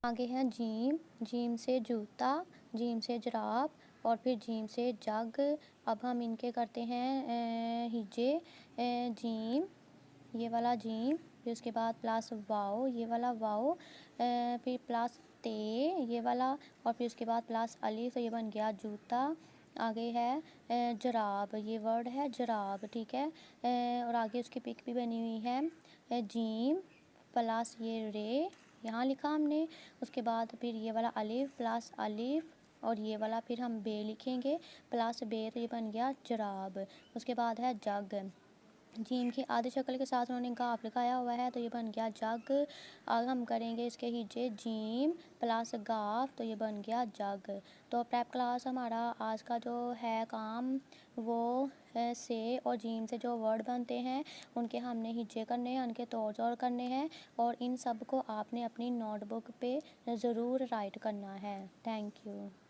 आगे है gym, gym से जूता, जीम से जुराब और फिर जीम से जग। अब हम इनके करते हैं हिज्जे। जीम, ये वाला जीम, फिर उसके बाद प्लस वाओ, ये वाला वाओ, फिर प्लस ते, ये वाला, और फिर उसके बाद प्लस अलिफ, तो ये बन गया जूता। आगे है जुराब, ये वर्ड है जुराब, ठीक है। और आगे उसकी पिक भी बनी हुई है जीम प्लस ये रे, यहाँ लिखा हमने। उसके बाद फिर ये वाला अलिफ प्लस अलिफ और ये वाला फिर हम बे लिखेंगे प्लस बे, तो ये बन गया जुराब। उसके बाद है जग, जीम की आधी शक्ल के साथ उन्होंने गाफ लिखाया हुआ है, तो ये बन गया जग। आगे हम करेंगे इसके हिज्जे जीम प्लस गाफ, तो ये बन गया जग। तो प्रेप क्लास हमारा आज का जो है काम वो से और जीम से जो वर्ड बनते हैं उनके हमने हिज्जे करने हैं, उनके तोड़ जोड़ करने हैं और इन सब को आपने अपनी नोटबुक पे ज़रूर राइट करना है। Thank you.